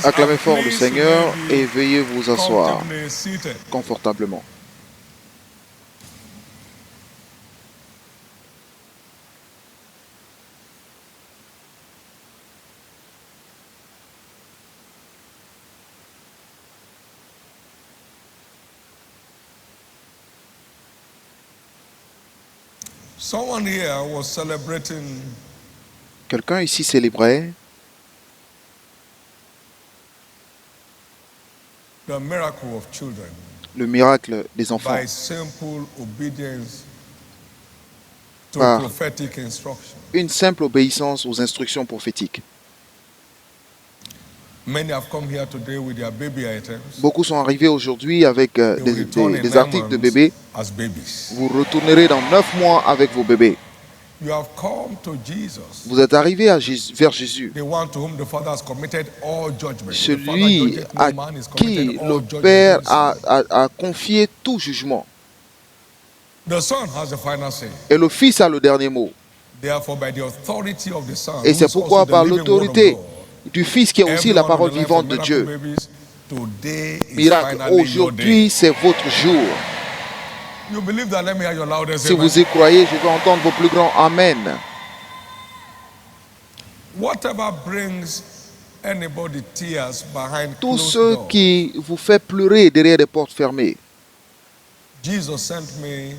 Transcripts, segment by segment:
Acclamez fort le Seigneur et veuillez vous asseoir confortablement. Quelqu'un ici célébrait le miracle des enfants par une simple obéissance aux instructions prophétiques. Beaucoup sont arrivés aujourd'hui avec des articles de bébés. Vous retournerez dans 9 mois avec vos bébés. Vous êtes arrivés vers Jésus, celui à qui le Père a confié tout jugement. Et le Fils a le dernier mot. Et c'est pourquoi par l'autorité du Fils qui est aussi la parole vivante de Dieu, miracle, aujourd'hui c'est votre jour. Si vous y croyez, je veux entendre vos plus grands Amen. Tout ce qui vous fait pleurer derrière des portes fermées,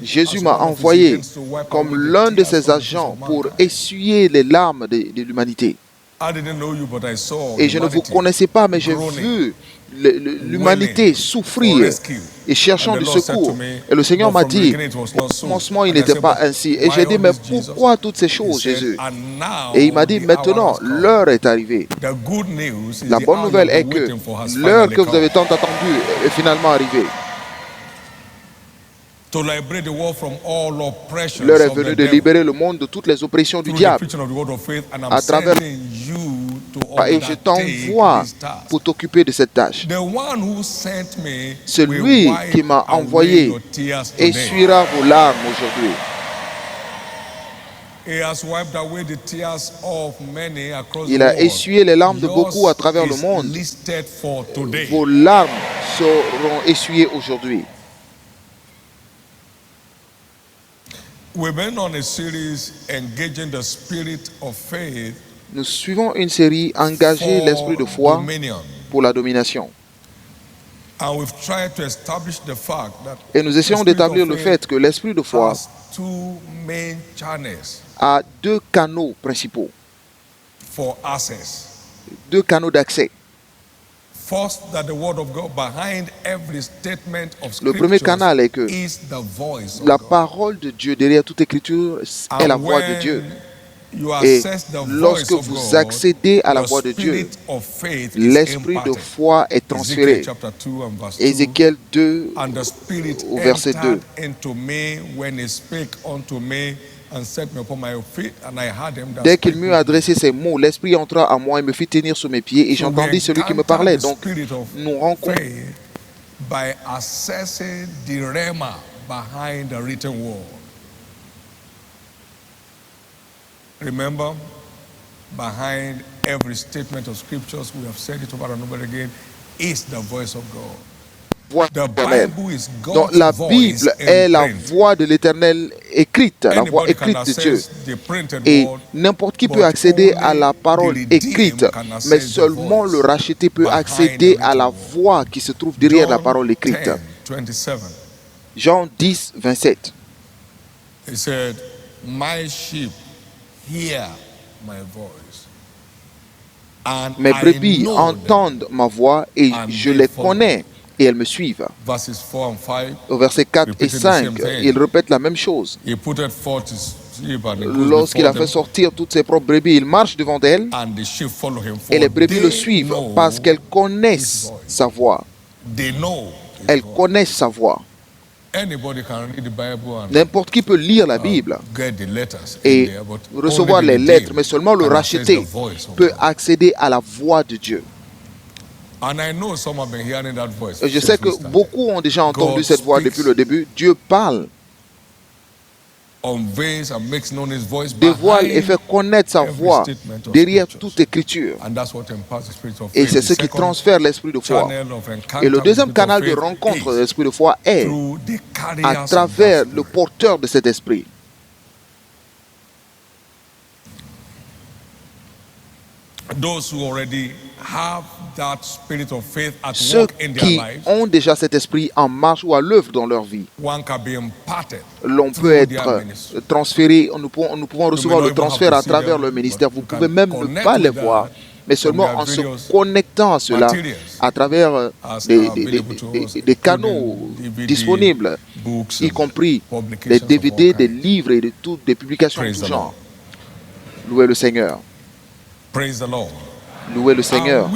Jésus m'a envoyé comme l'un de ses agents pour essuyer les larmes de l'humanité. Et je ne vous connaissais pas, mais j'ai vu l'humanité souffrir et cherchant du secours. Et le Seigneur m'a dit, au commencement, il n'était pas ainsi. Et j'ai dit, mais pourquoi toutes ces choses, Jésus? Et il m'a dit, maintenant, l'heure est arrivée. La bonne nouvelle est que l'heure que vous avez tant attendue est finalement arrivée. L'heure est venue de libérer le monde de toutes les oppressions du diable à travers et je t'envoie pour t'occuper de cette tâche. Celui qui m'a envoyé essuiera vos larmes aujourd'hui. Il a essuyé les larmes de beaucoup à travers le monde. Vos larmes seront essuyées aujourd'hui. Nous suivons une série engagée l'esprit de foi pour la domination. Et nous essayons d'établir le fait que l'esprit de foi a 2 canaux principaux, 2 canaux d'accès. Le premier canal est que la parole de Dieu derrière toute écriture est la voix de Dieu. Et lorsque vous accédez à la voix de Dieu, l'esprit de foi est transféré. Ézéchiel 2 au verset 2. Dès qu'il m'eut adressé ces mots, l'esprit entra en moi et me fit tenir sur mes pieds et j'entendis celui qui me parlait. Donc nous rencontrons by accessing the rhema behind the written word. Remember, behind every statement of scriptures, we have said it over and over again, is the voice of God. Donc la Bible est la voix de l'Éternel écrite, la voix écrite de Dieu. Et n'importe qui peut accéder à la parole écrite, mais seulement le racheté peut accéder à la voix qui se trouve derrière la parole écrite. Jean 10, 27. He said, "My sheep hear my voice. Mes brebis entendent ma voix et je les connais. Et elles me suivent. Au verset 4 et 5, il répète la même chose. Lorsqu'il a fait sortir toutes ses propres brebis, il marche devant elles et les brebis le suivent parce qu'elles connaissent sa voix. Elles connaissent sa voix. N'importe qui peut lire la Bible et recevoir les lettres, mais seulement le racheté peut accéder à la voix de Dieu. Je sais que beaucoup ont déjà entendu cette voix depuis le début. Dieu parle. dévoile et fait connaître sa voix derrière toute écriture. Et c'est ce qui transfère l'esprit de foi. Et le deuxième canal de rencontre de l'esprit de foi est à travers le porteur de cet esprit. Ceux qui ont déjà cet esprit en marche ou à l'œuvre dans leur vie, l'on peut être transféré, nous pouvons recevoir le transfert à travers le ministère. Vous pouvez même ne pas les voir, mais seulement en se connectant à cela, à travers des canaux disponibles, y compris des DVD, des livres et des publications de tout genre. Louez le Seigneur. Louez le Seigneur.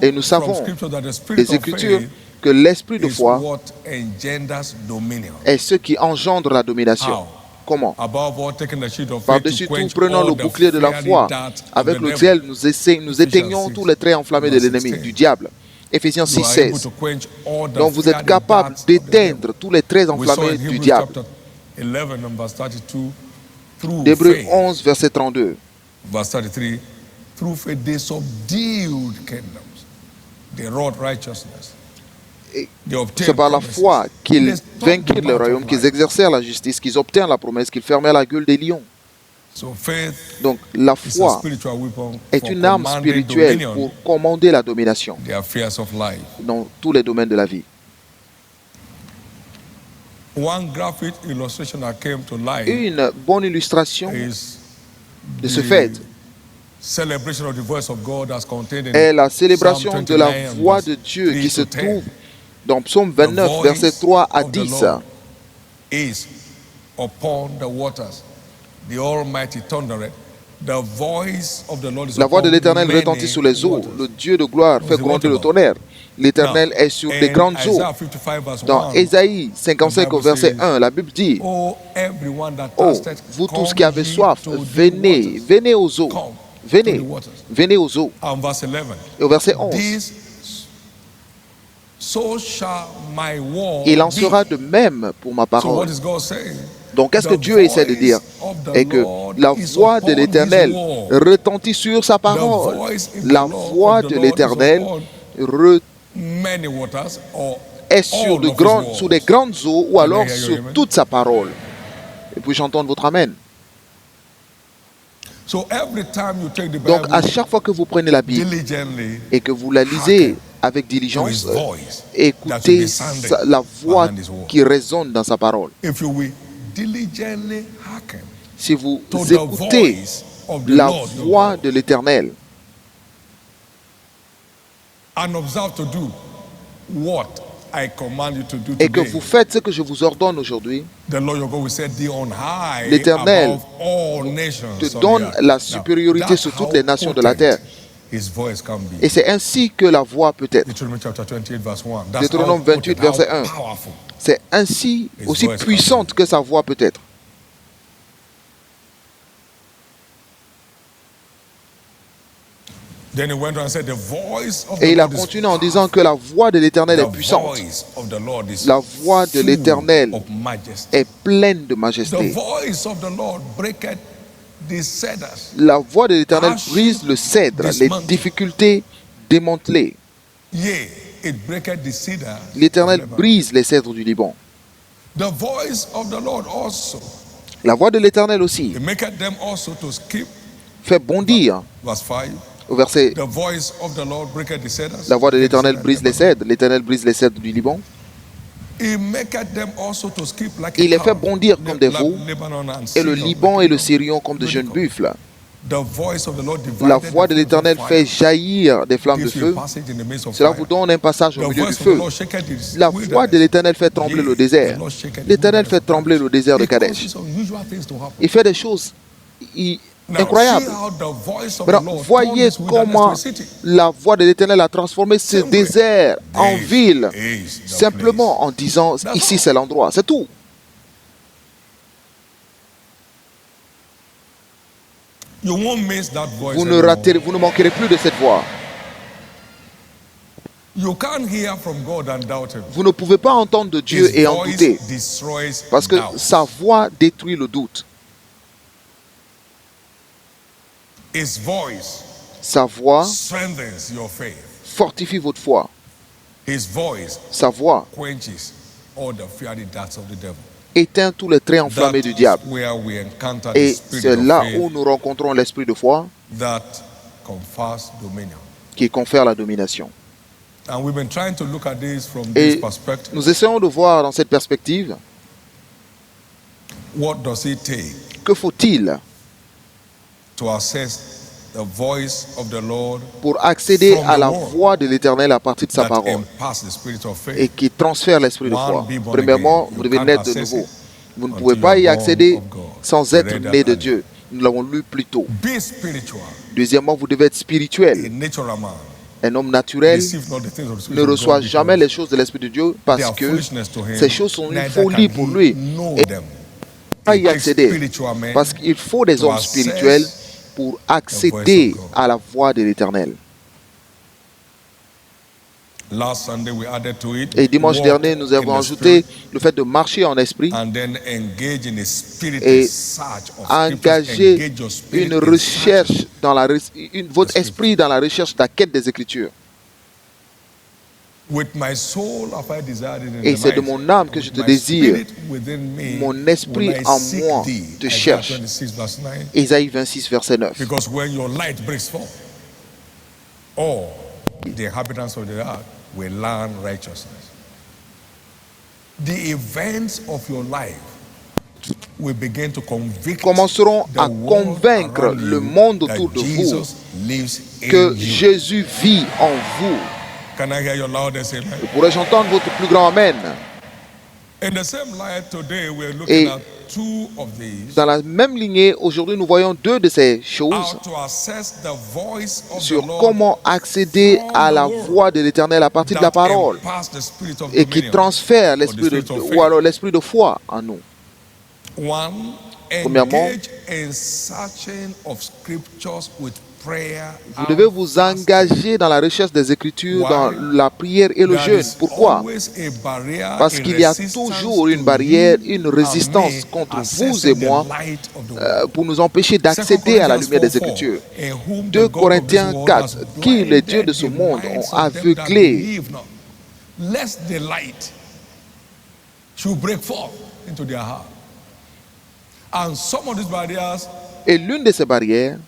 Et nous savons des Écritures que l'esprit de foi est ce qui engendre la domination. Comment? Par-dessus tout, prenons le bouclier de la foi, avec lequel nous éteignons tous les traits enflammés de l'ennemi, du diable. Éphésiens 6:16. Donc vous êtes capable d'éteindre tous les traits enflammés du diable. D'Hébreux 11, verset 32. Through faith they subdued kingdoms. They wrought righteousness. C'est par la foi qu'ils vainquirent le royaume, qu'ils exercèrent la justice, qu'ils obtinrent la promesse, qu'ils fermèrent la gueule des lions. Donc la foi est une arme spirituelle pour commander la domination dans tous les domaines de la vie. Une bonne illustration de ce fait est la célébration de la voix de Dieu qui se trouve dans Psaume 29, versets 3 à 10. La voix de l'Éternel retentit sur les eaux. Le Dieu de gloire fait gronder le tonnerre. L'Éternel est sur des grandes eaux. Dans Ésaïe 55 au verset 1, la Bible dit: Oh, vous tous qui avez soif, venez, venez aux eaux. Venez, venez aux eaux. Et au verset 11, il en sera de même pour ma parole. Donc, qu'est-ce que Dieu essaie de dire? Et que la voix de l'Éternel retentit sur sa parole. La voix de l'Éternel est sur des grandes eaux ou alors sur toute sa parole. Et puis j'entends votre Amen. Donc, à chaque fois que vous prenez la Bible et que vous la lisez avec diligence, écoutez la voix qui résonne dans sa parole. Si vous écoutez la voix de l'Éternel et que vous faites ce que je vous ordonne aujourd'hui, l'Éternel te donne la supériorité sur toutes les nations de la terre. Et c'est ainsi que la voix peut être. Deutéronome 28, verset 1. C'est ainsi aussi puissante que sa voix peut être. Et il a continué en disant que la voix de l'Éternel est puissante. La voix de l'Éternel est pleine de majesté. La voix de l'Éternel brise le cèdre, les difficultés démantelées. L'Éternel brise les cèdres du Liban. La voix de l'Éternel aussi fait bondir. Au verset, la voix de l'Éternel brise les cèdres. L'Éternel brise les cèdres du Liban. Il les fait bondir comme des veaux, et le Liban et le Sirion comme de jeunes buffles. La voix de l'Éternel fait jaillir des flammes de feu. Cela vous donne un passage au milieu du feu. La voix de l'Éternel fait trembler le désert. L'Éternel fait trembler le désert de Kadesh. Il fait des choses incroyable. Voyez comment la voix de l'Éternel a transformé ce désert en ville, simplement en disant ici c'est l'endroit, c'est tout. Vous ne manquerez plus de cette voix. You can't hear from God and doubt him. Vous ne pouvez pas entendre de Dieu His et en voice douter, destroys parce que doubt. sa voix détruit le doute. His voice Sa voix strengthens your faith. fortifie votre foi. His voice Sa voix quenches all the fiery darts of the devil. éteint tous les traits enflammés du That's diable. where we encounter the Et spirit c'est of là faith où nous rencontrons l'esprit de foi that confers dominion. qui confère la domination. And we've been trying to look at this from Et this perspective. nous essayons de voir dans cette perspective, What does it take que faut-il to assess the voice of the Lord pour accéder from à the la word voix de l'Éternel à partir de sa that parole imparts the spirit of et faith? qui transfère l'esprit de foi? One, be born Premièrement, again. vous You devez can't naître de access nouveau. it Vous ne until pouvez you pas are y born accéder of God. sans We être read that né de earlier. Dieu. Nous l'avons lu plus tôt. Be spiritual. Deuxièmement, vous devez être A spirituel. natural man Un homme naturel receive not the things of the spirit ne of reçoit God jamais because les choses de l'Esprit de Dieu they parce are que foolishness to him. ces choses sont une Neither folie can pour he lui. know Et them. pas It y takes accéder spiritual men parce qu'il faut des to hommes spirituels access pour accéder God. à la voix de l'Éternel. Last Sunday we added to it. Et dimanche walk dernier, nous avons in the ajouté spirit le fait de marcher en esprit and then engage in a spirited et search of scriptures. engager Engage your spirit une in recherche searching. dans votre esprit dans la recherche de la quête des Écritures. With my soul have I desired it in Et the c'est de night. mon âme que je With te my désire. spirit within me Mon esprit will I en seek moi thee. te Isaiah cherche. 26 verse 9. Ésaïe 26, verset 9. Because when your light breaks forth, all the inhabitants of the earth will learn righteousness. The events of your life will begin to convict Commenceront the à world convaincre around le you monde that autour de vous Jesus lives in que you. Jésus vit en vous. Can I hear your loudest amen? Pourrais-je entendre votre plus grand Amen? In the same light today, we're looking Et at two of these. dans la même lignée, aujourd'hui, nous voyons deux de ces choses How to assess the voice of sur the Lord comment accéder à la voix de l'Éternel à partir de la that parole imparts the spirit of et qui dominion. transfère l'esprit spirit of faith. ou alors l'esprit de foi en nous. One, Premièrement, engage in searching of scriptures with prayer. Vous devez vous engager dans la recherche des Écritures, dans la prière et le jeûne. Pourquoi? Parce qu'il y a toujours une barrière, une résistance contre vous et moi pour nous empêcher d'accéder à la lumière des Écritures. 2 Corinthiens 4, qui les dieux de ce monde ont aveuglé. Lest the light should break forth into their heart. And some of these barriers, et l'une de ces barrières,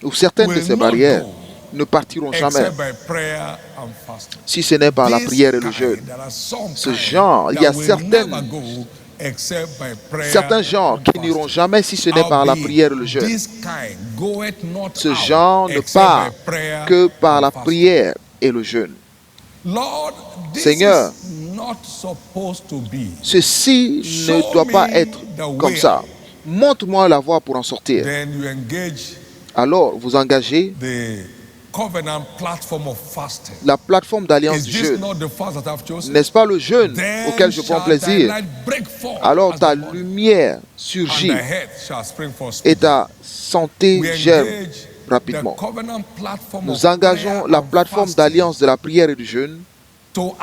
ou certaines de ces barrières, ne partiront jamais si ce n'est par la prière et le jeûne. Ce genre, il y a certains genres qui n'iront jamais si ce n'est par la prière et le jeûne. Ce genre ne part que par la prière et le jeûne. Seigneur, ceci ne doit pas être comme ça. Montre-moi la voie pour en sortir. Alors, vous engagez la plateforme d'alliance du jeûne. N'est-ce pas le jeûne auquel je prends plaisir? Alors ta lumière surgit et ta santé germe rapidement. Nous engageons la plateforme d'alliance de la prière et du jeûne pour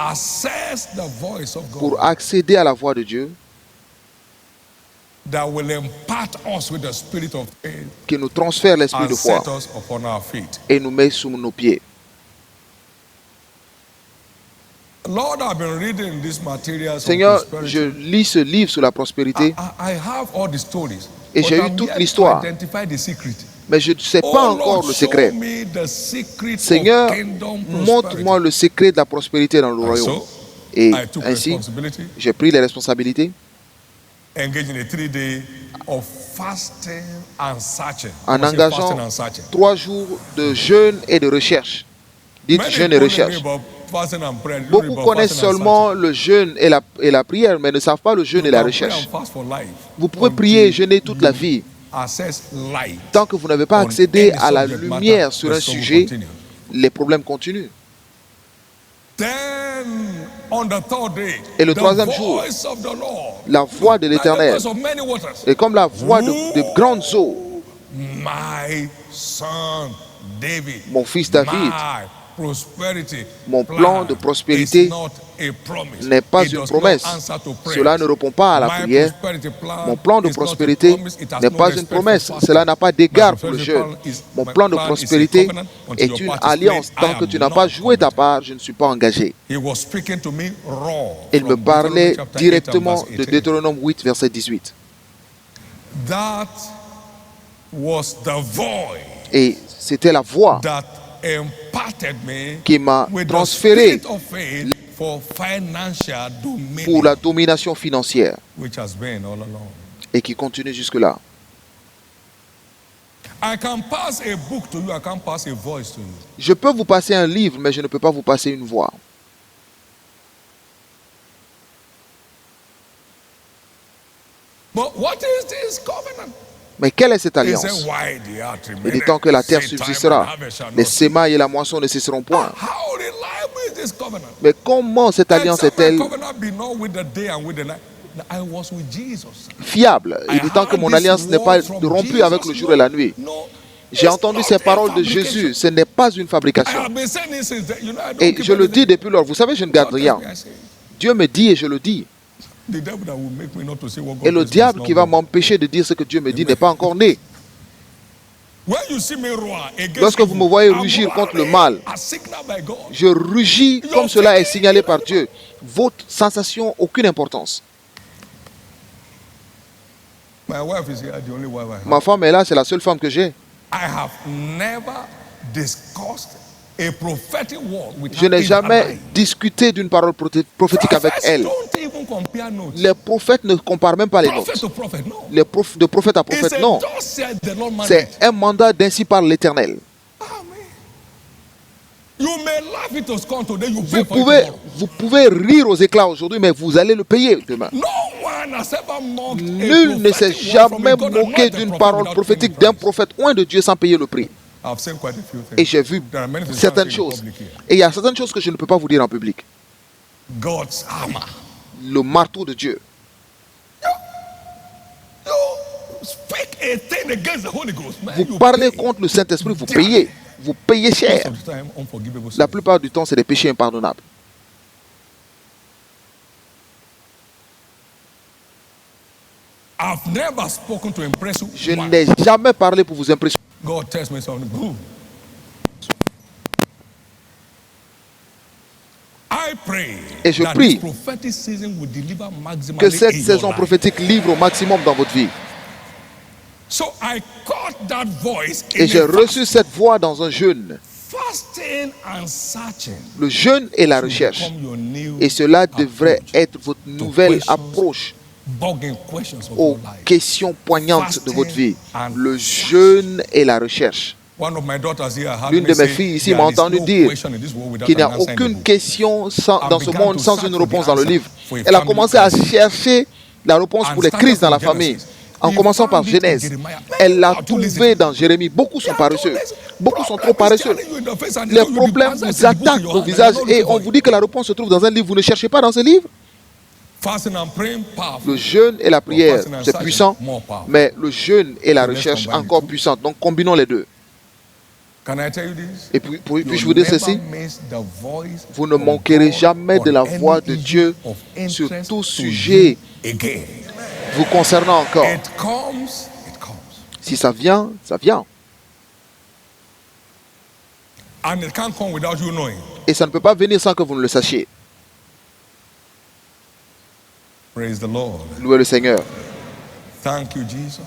accéder à la voix de Dieu qui nous transfère l'esprit de foi et nous met sous nos pieds. Seigneur, je lis ce livre sur la prospérité et j'ai eu toute l'histoire, mais je ne sais pas encore le secret. Seigneur, montre-moi le secret de la prospérité dans le royaume. Et ainsi, j'ai pris les responsabilités en engageant 3 jours de jeûne et de recherche. Dites jeûne et recherche. Beaucoup connaissent seulement le jeûne et la prière, mais ne savent pas le jeûne et la recherche. Vous pouvez prier et jeûner toute la vie. Tant que vous n'avez pas accédé à la lumière sur un sujet, les problèmes continuent. Et le 3e jour, la voix de l'Éternel est comme la voix de grandes eaux. Mon fils David, Mon plan de prospérité n'est pas une promesse. Cela ne répond pas à la prière. Mon plan de prospérité n'est pas une promesse. Cela n'a pas d'égard pour le jeûne. Mon plan de prospérité est une alliance. Tant que tu n'as pas joué ta part, je ne suis pas engagé. Il me parlait directement de Deutéronome 8, verset 18. Et c'était la voix qui m'a transféré pour la domination financière et qui continue jusque-là. Je peux vous passer un livre, mais je ne peux pas vous passer une voix. Mais quelle est cette alliance? Il est temps que la terre subsistera. Les semailles et la moisson ne cesseront point. Mais comment cette alliance est-elle fiable? Il est temps que mon alliance n'est pas rompue avec le jour et la nuit. J'ai entendu ces paroles de Jésus. Ce n'est pas une fabrication. Et je le dis depuis lors. Vous savez, je ne garde rien. Dieu me dit et je le dis. Et le diable qui va m'empêcher de dire ce que Dieu me dit n'est pas encore né. Lorsque vous me voyez rugir contre le mal, je rugis comme cela est signalé par Dieu. Votre sensation n'a aucune importance. Ma femme est là, c'est la seule femme que j'ai. Je n'ai jamais discuté d'une parole prophétique avec elle. Les prophètes ne comparent même pas les notes. De prophète à prophète, non. C'est un mandat d'ainsi par l'Éternel. Vous pouvez rire aux éclats aujourd'hui, mais vous allez le payer demain. Nul ne s'est jamais moqué d'une parole prophétique d'un prophète ou de Dieu sans payer le prix. Et j'ai vu certaines choses. Et il y a certaines choses que je ne peux pas vous dire en public. Le marteau de Dieu. Vous parlez contre le Saint-Esprit, vous payez. Vous payez cher. La plupart du temps, c'est des péchés impardonnables. Je n'ai jamais parlé pour vous impressionner. Et je prie que cette saison prophétique livre au maximum dans votre vie. Et j'ai reçu cette voix dans un jeûne. Le jeûne et la recherche. Et cela devrait être votre nouvelle approche aux questions poignantes de votre vie. Le jeûne et la recherche. L'une de mes filles ici m'a entendu dire qu'il n'y a aucune question dans ce monde sans une réponse dans le livre. Elle a commencé à chercher la réponse pour les crises dans la famille, en commençant par Genèse. Elle l'a trouvé dans Jérémie. Beaucoup sont paresseux. Beaucoup sont trop paresseux. Les problèmes vous attaquent au visage et on vous dit que la réponse se trouve dans un livre. Vous ne cherchez pas dans ce livre. Le jeûne et la prière, c'est puissant, mais le jeûne et la recherche encore puissante. Donc combinons les deux. Et puis-je vous dire ceci? Vous ne manquerez jamais de la voix de Dieu sur tout sujet vous concernant encore. Si ça vient, ça vient. Et ça ne peut pas venir sans que vous ne le sachiez. Louez le Seigneur.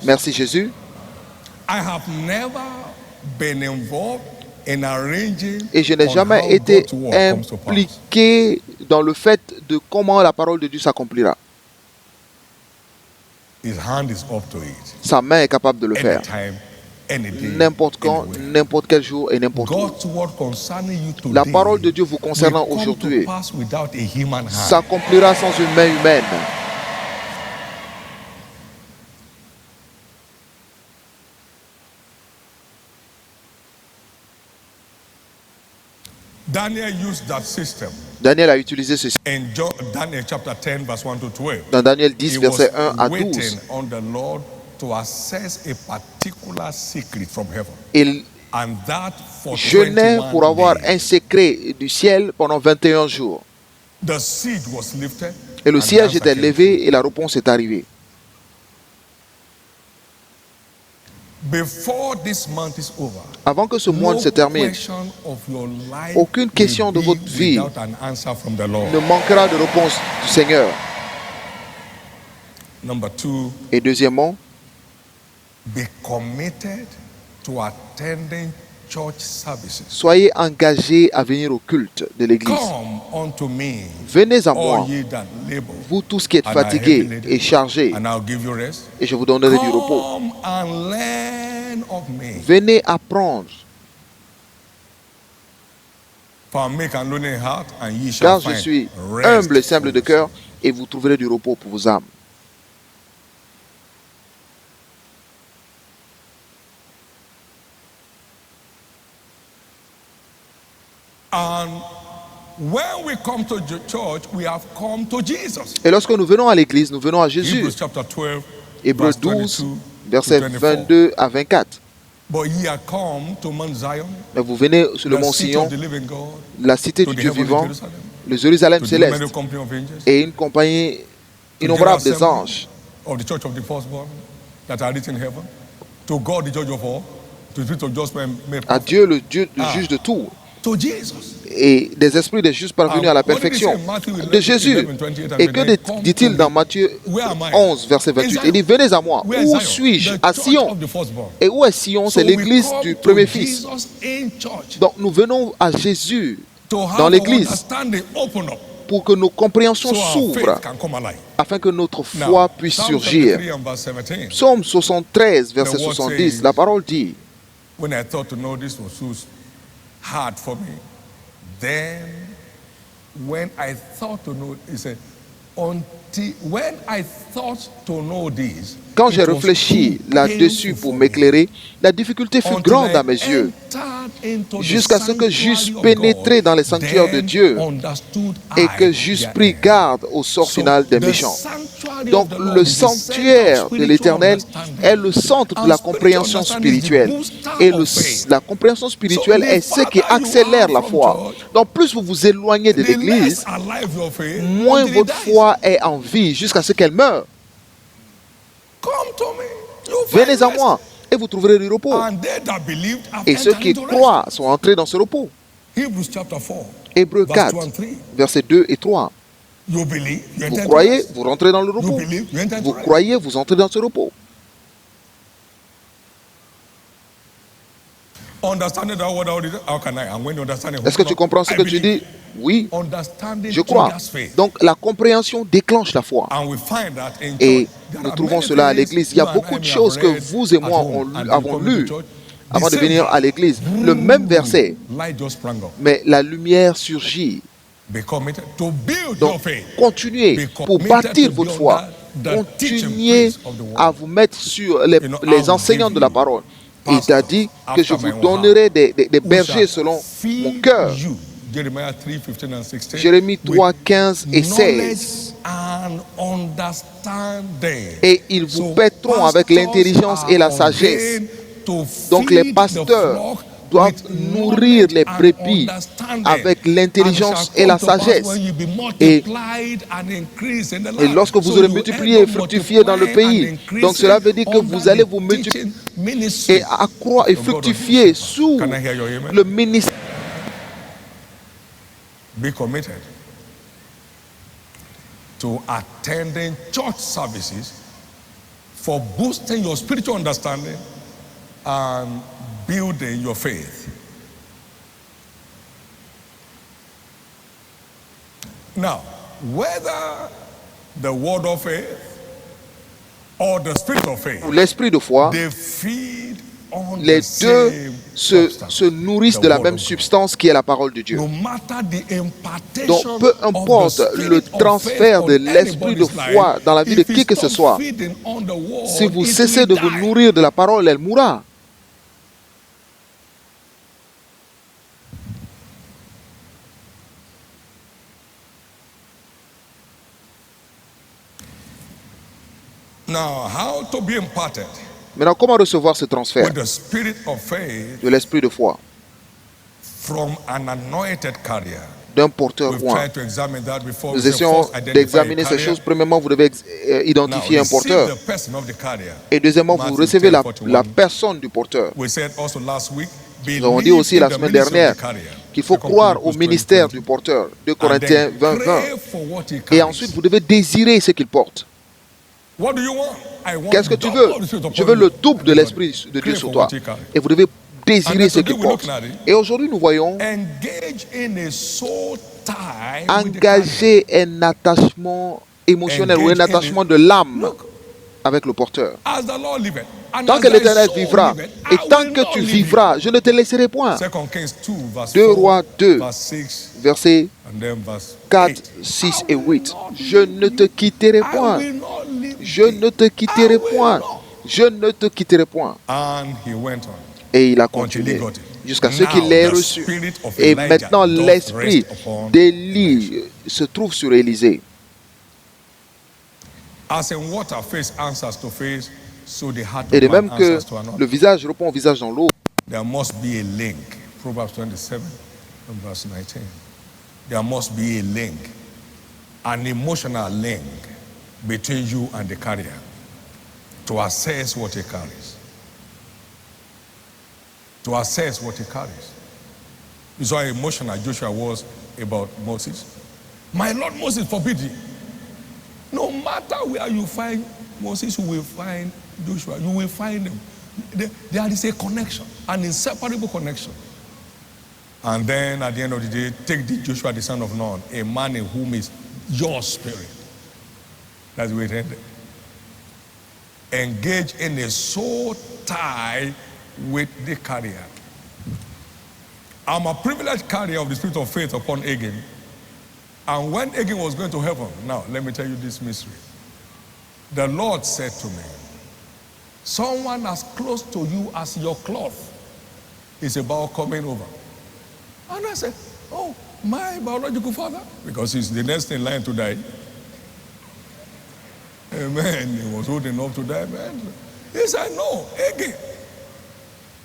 Merci Jésus. Et je n'ai jamais été impliqué dans le fait de comment la parole de Dieu s'accomplira. Sa main est capable de le faire. N'importe quand, n'importe quel jour et n'importe où. La parole de Dieu vous concernant aujourd'hui s'accomplira sans une main humaine. Daniel a utilisé ceci. Dans Daniel 10, verset 1 à 12. jeûnait pour avoir un secret du ciel pendant 21 jours. Et le siège était levé et la réponse est arrivée. Avant que ce mois ne se termine, aucune question de votre vie ne manquera de réponse du Seigneur. Et deuxièmement, soyez engagés à venir au culte de l'Église. Venez à moi, vous tous qui êtes fatigués et chargés, et je vous donnerai du repos. Venez apprendre, car je suis humble et simple de cœur, et vous trouverez du repos pour vos âmes. Et lorsque nous venons à l'église, nous venons à Jésus. Hébreux 12, versets 22 à 24. Mais vous venez sur le mont Sion, la cité du Dieu vivant, le Jérusalem céleste, et une compagnie innombrable des anges. À Dieu, le Dieu, le juge de tout. Et des esprits des justes parvenus à la perfection de Jésus. Et que dit-il dans Matthieu 11, verset 28? Il dit, venez à moi. Où suis-je? À Sion. Et où est Sion? C'est l'église du premier fils. Donc nous venons à Jésus dans l'église pour que nos compréhensions s'ouvrent, afin que notre foi puisse surgir. Psaume 73, verset 70, la parole dit, hard for me. Then, when I thought to know, he said, when I thought to know this, quand j'ai réfléchi là-dessus pour m'éclairer, la difficulté fut grande à mes yeux, jusqu'à ce que j'eusse pénétré dans les sanctuaires de Dieu et que j'eusse pris garde au sort final des méchants. Donc le sanctuaire de l'Éternel est le centre de la compréhension spirituelle. Et la compréhension spirituelle est ce qui accélère la foi. Donc plus vous vous éloignez de l'Église, moins votre foi est en vie jusqu'à ce qu'elle meure. Venez à moi et vous trouverez du repos. Et ceux qui croient sont entrés dans ce repos. Hébreux 4, versets 2 et 3. Vous croyez, vous rentrez dans le repos. Vous croyez, vous entrez dans ce repos. Est-ce que tu comprends ce que tu dis? Oui, je crois. Donc la compréhension déclenche la foi. Et nous trouvons cela à l'église. Il y a beaucoup de choses que vous et moi avons lues avant de venir à l'église. Le même verset, mais la lumière surgit. Donc continuez pour bâtir votre foi. Continuez à vous mettre sur les enseignants de la parole. Il t'a dit que je vous donnerai des bergers selon mon cœur. Jérémie 3, 15 et 16. Et ils vous paîtront avec l'intelligence et la sagesse. Donc les pasteurs doivent nourrir les brebis avec l'intelligence et la sagesse. Et lorsque vous aurez multiplié et fructifié dans le pays, donc cela veut dire que vous allez vous multiplier et accroître et fructifier sous le ministère. Be committed to attending church services for boosting your spiritual understanding and building your faith. Now, whether the word of faith or the spirit of faith, l'esprit de foi, they feed on les the deux same se nourrissent de la même substance qui est la parole de Dieu. Donc peu importe le transfert de l'esprit de foi dans la vie de qui que ce soit, si vous cessez de vous nourrir de la parole, elle mourra. Now, how to be imparted? Maintenant, comment recevoir ce transfert with the spirit of faith de l'esprit de foi from an anointed carrier? d'un porteur We've oint? tried to examine that before. Nous essayons d'examiner ces choses. Premièrement, vous devez identifier un porteur. The person of the carrier. Et deuxièmement, vous Matthew recevez 10:41. la personne du porteur. We said also last week, Nous avons dit aussi la semaine dernière qu'il faut croire au ministère du porteur, de Corinthiens 20, 20. Et ensuite, vous devez désirer ce qu'il porte. Qu'est-ce que tu veux? Je veux le double de l'Esprit de Dieu sur toi. Et vous devez désirer ce qu'il porte. Et aujourd'hui, nous voyons engager un attachement émotionnel ou un attachement de l'âme avec le porteur. Tant que l'Éternel vivra et tant que tu vivras, je ne te laisserai point. 2 Rois 2, versets 4, 6 et 8. Je ne te quitterai point. Je ne te quitterai point. Je ne te quitterai point. Et il a continué jusqu'à ce qu'il l'ait reçu. Et maintenant, l'esprit d'Élie se trouve sur Élisée. Et de même que le visage répond au visage dans l'eau, there must be a link. Proverbs 27 and verse 19. There must be a link, an emotional link between you and the carrier to assess what he carries. To assess what he carries. You saw how emotional Joshua was about Moses. My Lord Moses forbid you. No matter where you find Moses, you will find Joshua. You will find them. There is a connection, an inseparable connection. And then at the end of the day, take the Joshua, the son of Nun, a man in whom is your spirit. That's the way it ended. Engage in a soul tie with the carrier. I'm a privileged carrier of the spirit of faith upon Agin. And when Agin was going to heaven, now let me tell you this mystery. The Lord said to me, someone as close to you as your cloth is about coming over. And I said, oh, my biological father, because he's the next in line to die. Amen. He was old enough to die, man. He said, no, Agin.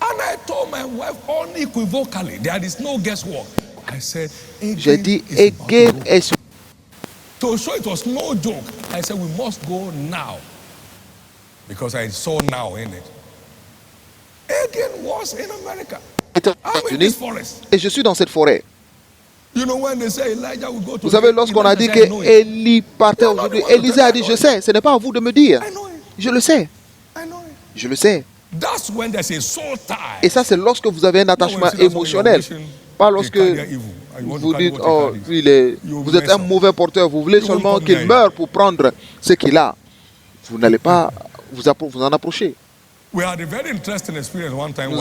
And I told my wife unequivocally, there is no guesswork. I said, j'ai dit, Agin est... To show it was no joke, I said, we must go now. Because I saw now in it. Agin was in America. I'm in this forest. Et je suis dans cette forêt. You know when they say Elijah will go to... Vous savez, lorsqu'on a dit que Élie partait aujourd'hui, Élisée a dit, je sais, ce n'est pas à vous de me dire. Je le sais. Je le sais. That's when there's a soul tie. Et ça, c'est lorsque vous avez un attachement émotionnel. Pas lorsque vous dites, oh, vous êtes un mauvais porteur, vous voulez seulement qu'il meure pour prendre ce qu'il a. Vous n'allez pas vous en approcher. Nous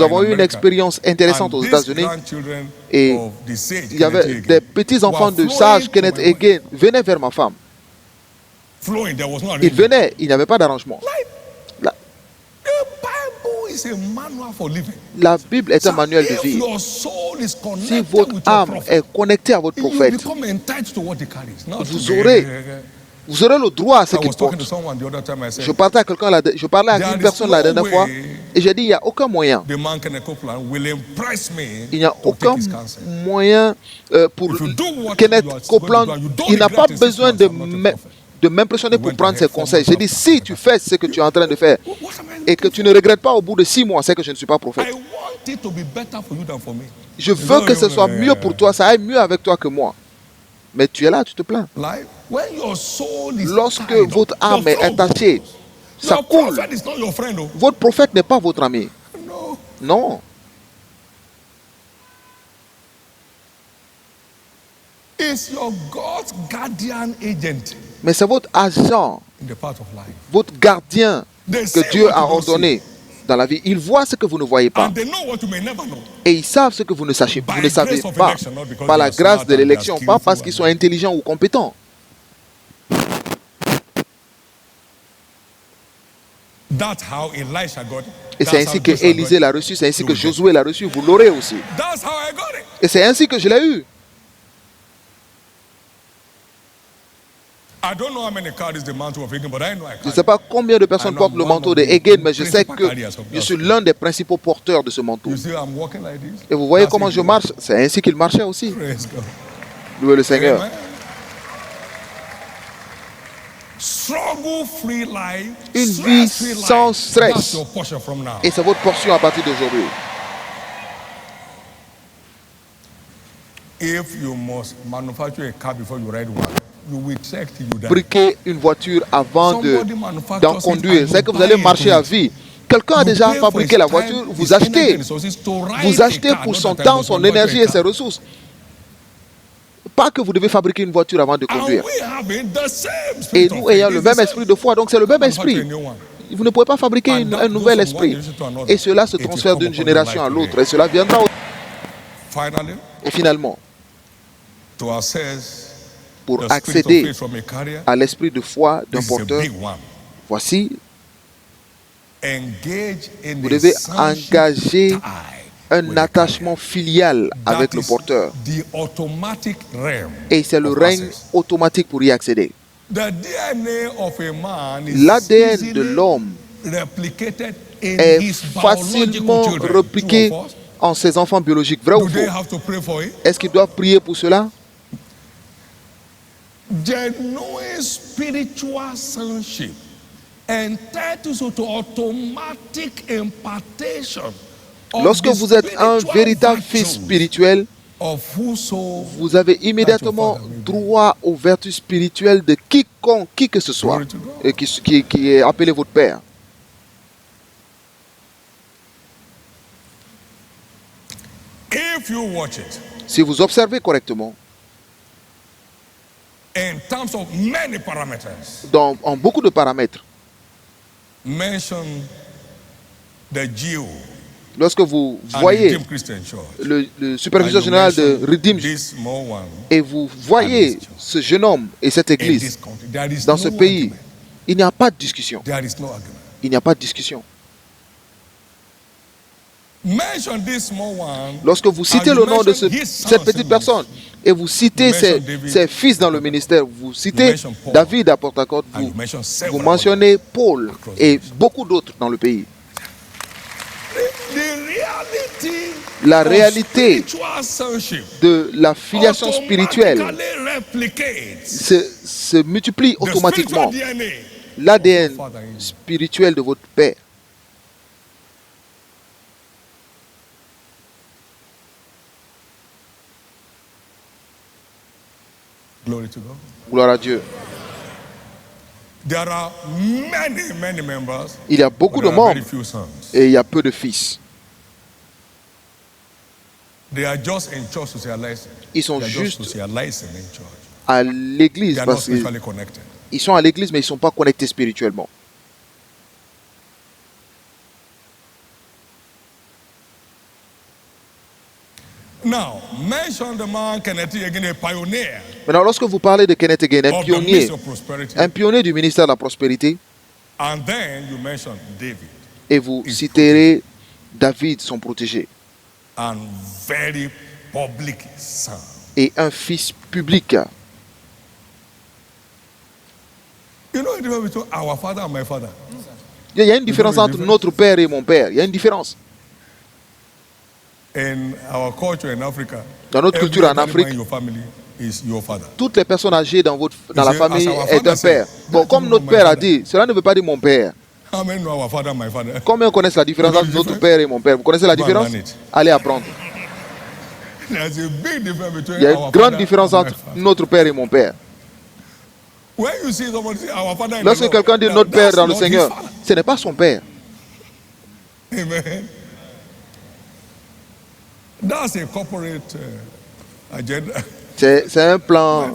avons eu une expérience intéressante aux États-Unis et il y avait des petits-enfants de sage Kenneth Hagin venaient vers ma femme. Ils venaient, il n'y avait pas d'arrangement. La Bible est un manuel de vie. Si votre âme est connectée à votre prophète, vous aurez le droit à ce qu'il porte. Je parlais à une personne la dernière fois et j'ai dit, il n'y a aucun moyen. Il n'y a aucun moyen pour Kenneth Copeland. Il n'a pas besoin de m'impressionner pour prendre ses conseils. J'ai dit, si tu fais ce que tu es en train de faire et que tu ne regrettes pas au bout de 6 mois, c'est que je ne suis pas prophète. Je veux que ce soit mieux pour toi, ça aille mieux avec toi que moi. Mais tu es là, tu te plains. Lorsque votre âme est attachée, ça coule. Votre prophète n'est pas votre ami. Non. Mais c'est votre agent, votre gardien que Dieu a ordonné dans la vie. Ils voient ce que vous ne voyez pas. Et ils savent ce que vous ne savez pas. Par la grâce de l'élection, pas parce qu'ils sont intelligents ou compétents. Et c'est ainsi que Élisée l'a reçu, c'est ainsi que Josué l'a reçu, vous l'aurez aussi. Et c'est ainsi que je l'ai eu. Je ne sais pas combien de personnes portent le manteau de Hagin, mais je sais que je suis l'un des principaux porteurs de ce manteau. Et vous voyez comment je marche? C'est ainsi qu'il marchait aussi. Louez le Seigneur. Une vie sans stress. Et c'est votre portion à partir d'aujourd'hui. Fabriquer une voiture avant d'en conduire. C'est que vous allez marcher à vie. Quelqu'un a déjà fabriqué la voiture, vous achetez. Vous achetez pour son temps, son énergie et ses ressources. Pas que vous devez fabriquer une voiture avant de conduire. Et nous ayons le même esprit de foi, donc c'est le même esprit. Vous ne pouvez pas fabriquer un nouvel esprit. Et cela se transfère d'une génération à l'autre. Et cela viendra. Et finalement, pour accéder à l'esprit de foi d'un porteur, voici, vous devez engager un attachement filial avec le porteur. Et c'est le règne automatique pour y accéder. L'ADN de l'homme est facilement répliqué en ses enfants biologiques. Vrai ou faux? Est-ce qu'ils doivent prier pour cela? Genuine spiritual sonship entitles to automatic impartation. Lorsque vous êtes un véritable fils spirituel, vous avez immédiatement droit aux vertus spirituelles de quiconque, qui que ce soit, et qui est appelé votre père. If you watch it, si vous observez correctement, in terms of many parameters, en beaucoup de paramètres, mention the Jew, lorsque vous voyez le superviseur général de Redeem et vous voyez ce jeune homme et cette église dans ce pays, il n'y a pas de discussion. Il n'y a pas de discussion. Lorsque vous citez le nom de cette petite personne et vous citez ses fils dans le ministère, vous citez David à Port-Harcourt, vous mentionnez Paul et beaucoup d'autres dans le pays. La réalité de la filiation spirituelle se multiplie automatiquement. L'ADN spirituel de votre père. Gloire à Dieu. Il y a beaucoup de membres et il y a peu de fils. Ils sont juste à l'église parce qu'ils sont à l'église mais ils ne sont pas connectés spirituellement. Maintenant, lorsque vous parlez de Kenneth Hagin, un pionnier du ministère de la prospérité, et vous citerez David, son protégé, et un fils public. Il y a une différence entre notre père et mon père. Il y a une différence. Dans notre culture en Afrique, toutes les personnes âgées dans la famille est un père. Bon, comme notre père a dit, cela ne veut pas dire mon père. Combien connaissent la différence entre notre père et mon père? Vous connaissez la différence? Allez apprendre. Il y a une grande différence entre notre père et mon père. Lorsque quelqu'un dit notre père dans le Seigneur, ce n'est pas son père. Amen. That's a corporate agenda. C'est un plan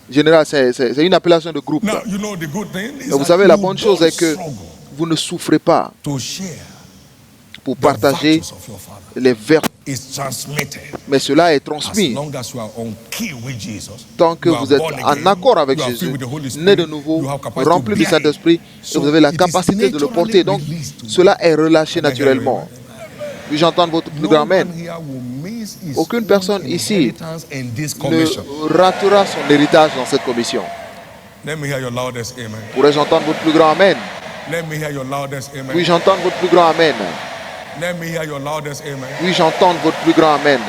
général, c'est une appellation de groupe. Now, you know the good thing is vous savez, la bonne chose est que vous ne souffrez pas pour partager les vertus. Mais cela est transmis. Tant que vous êtes en accord avec Jésus, né de nouveau, rempli du Saint-Esprit, et vous avez la capacité de le porter. Donc, cela est relâché naturellement. Puis j'entends votre plus grand amen. Aucune personne ici ne ratera son héritage dans cette commission. Let me hear your loudest amen. Pourrais-je entendre votre plus grand amen? Let me hear your loudest amen. Puis-je entendre votre plus grand amen? Let me hear your loudest amen. Puis-je entendre votre plus grand amen?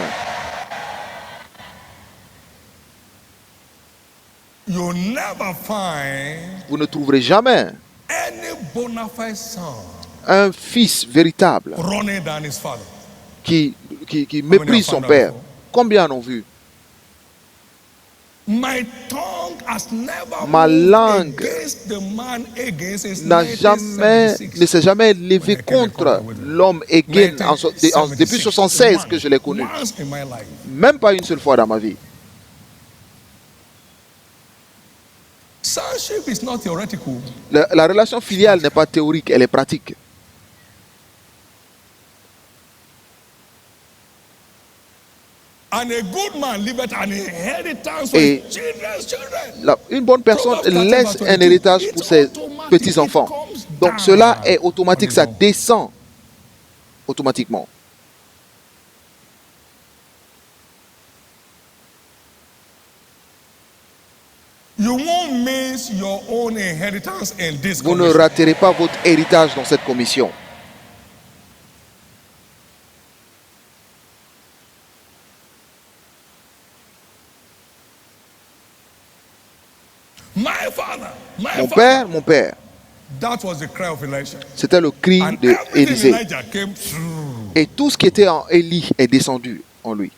You'll never find Vous ne trouverez jamais any bona fide son un fils véritable running than his father. qui méprise son père. Combien en ont vu? My tongue has never Ma moved langue against the man against his ne s'est jamais levé contre l'homme Héguen depuis 76 que je l'ai connu. Once in my life. Même pas une seule fois dans ma vie. Sonship is not theoretical. La relation filiale n'est pas théorique, elle est pratique. And a good man leaveth an inheritance for Et his children's children. une bonne personne laisse un héritage pour ses petits-enfants. Donc cela est automatique, ça descend automatiquement. You won't miss your own inheritance in this Vous ne commission. raterez pas votre héritage dans cette commission. My father, Mon père, that was the cry of Elisha. c'était le cri And everything d'Élisée. Elijah came through. Et tout ce qui était en Élie est descendu en lui.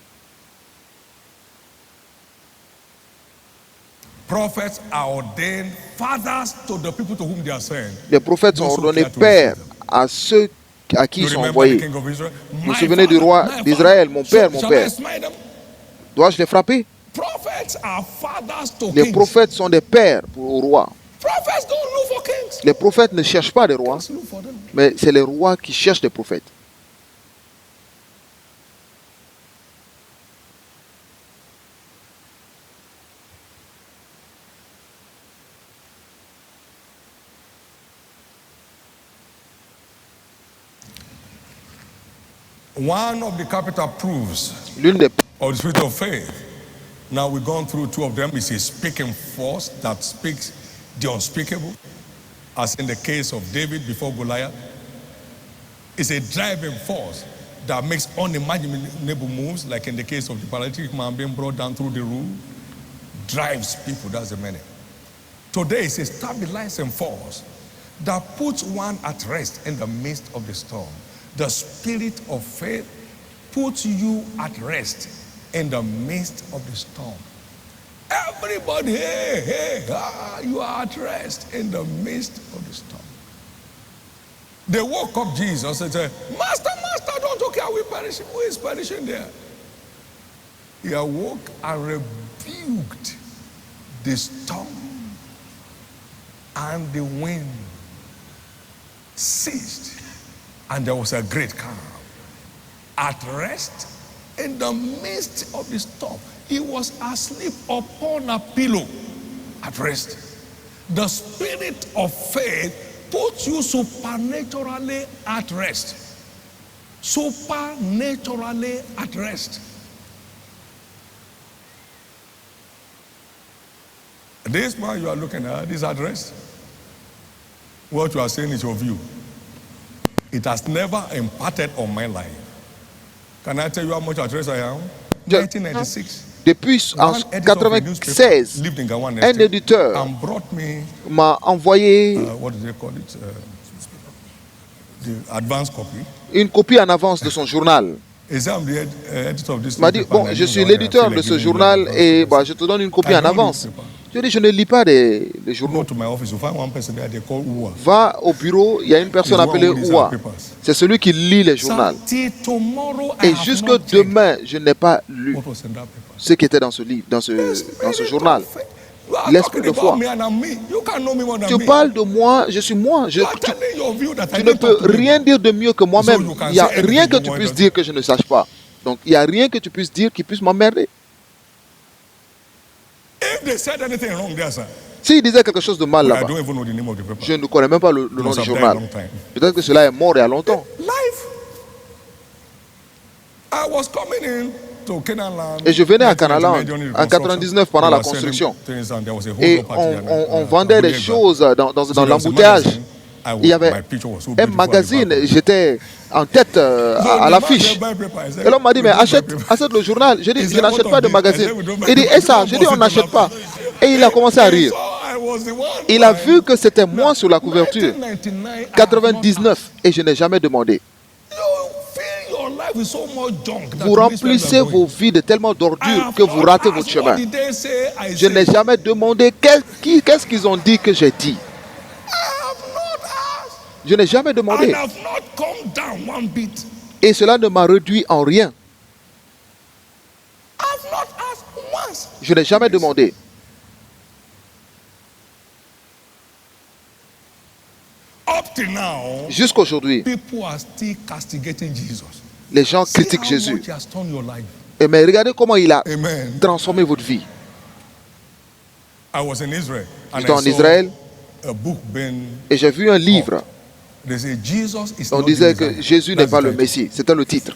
Prophets are ordained fathers to the people to whom they are sent. Les prophètes sont ordonnés pères à ceux à qui ils sont envoyés. Vous vous souvenez du roi d'Israël, mon père, mon père. Dois-je les frapper? Les prophètes sont des pères au roi. Les prophètes ne cherchent pas des rois, mais c'est les rois qui cherchent des prophètes. One of the capital proofs L'une des of the spirit of faith. Now we've gone through two of them. It's a speaking force that speaks the unspeakable, as in the case of David before Goliath. It's a driving force that makes unimaginable moves, like in the case of the paralytic man being brought down through the roof. Drives people, that's the meaning. Today it's a stabilizing force that puts one at rest in the midst of the storm. The spirit of faith puts you at rest in the midst of the storm. Everybody, you are at rest in the midst of the storm. They woke up Jesus and said, Master, Master, don't you care we perishing? Who is perishing there? He awoke and rebuked the storm, and the wind ceased. And there was a great calm. At rest in the midst of the storm. He was asleep upon a pillow at rest. The spirit of faith puts you supernaturally at rest. Supernaturally at rest. This man you are looking at, this at rest. What you are saying is your view. It has never imparted on my life. Can I tell you how much at rest I am? 1996. Depuis en 96, un éditeur m'a envoyé une copie en avance de son journal. Il m'a dit, bon, je suis l'éditeur de ce journal et bah, je te donne une copie en avance. Je dis, je ne lis pas les journaux. Va au bureau, il y a une personne appelée Oua. C'est celui qui lit les journaux. Et jusque demain, je n'ai pas lu ce qui était dans ce livre, dans ce journal. L'esprit de foi. Tu parles de moi, je suis moi. Tu ne peux rien dire de mieux que moi-même. Il n'y a rien que tu puisses dire que je ne sache pas. Donc, il n'y a rien que tu puisses dire qui puisse m'emmerder. S'ils disaient quelque chose de mal là-bas, je ne connais même pas le nom du journal. Peut-être que cela est mort il y a longtemps. Et je venais à Canaan en 99 pendant la construction. Et on vendait des choses dans l'embouteillage. Il y avait un magazine, j'étais en tête à l'affiche. Et l'homme m'a dit, mais achète le journal. J'ai dit, je n'achète pas de magazine. Il dit, et ça? J'ai dit, on n'achète pas. Et il a commencé à rire. Il a vu que c'était moi sur la couverture. 99, et je n'ai jamais demandé. Vous remplissez vos vies de tellement d'ordures que vous ratez votre chemin. Je n'ai jamais demandé qu'est-ce qu'ils ont dit que j'ai dit. Je n'ai jamais demandé. Et cela ne m'a réduit en rien. Je n'ai jamais demandé. Jusqu'aujourd'hui, les gens critiquent Jésus. Mais regardez comment il a transformé votre vie. J'étais en Israël et j'ai vu un livre. On disait que Jésus n'est pas le Messie. C'était le titre.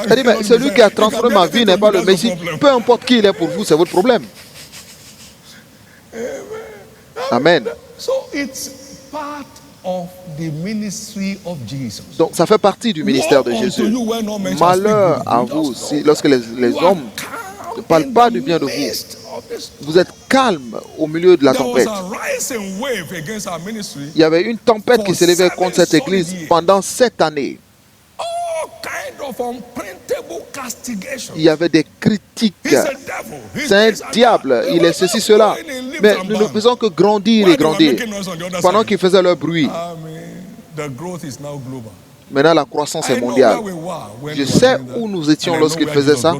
Il dit, mais celui qui a transformé ma vie n'est pas le Messie. Peu importe qui il est pour vous, c'est votre problème. Amen. Donc ça fait partie du ministère de Jésus. Malheur à vous si lorsque les hommes ne parlent pas du bien de vous. Vous êtes calme au milieu de la tempête. Il y avait une tempête qui s'élevait contre cette église pendant 7 années. Il y avait des critiques. C'est un diable, il est ceci, cela. Mais nous ne faisons que grandir et grandir pendant qu'ils faisaient leur bruit. Maintenant, la croissance est mondiale. Je sais où nous étions lorsqu'ils faisaient ça.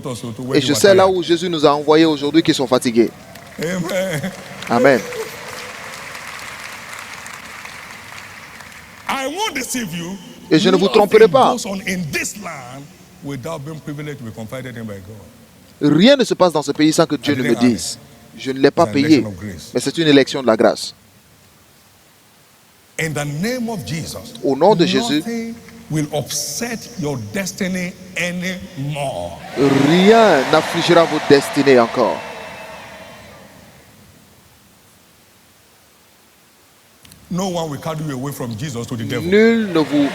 Et je sais là où Jésus nous a envoyés aujourd'hui qui sont fatigués. Amen. Et je ne vous tromperai pas. Rien ne se passe dans ce pays sans que Dieu ne me dise. Je ne l'ai pas payé, mais c'est une élection de la grâce. Au nom de Jésus, rien n'affligera votre destinée encore. Nul ne vous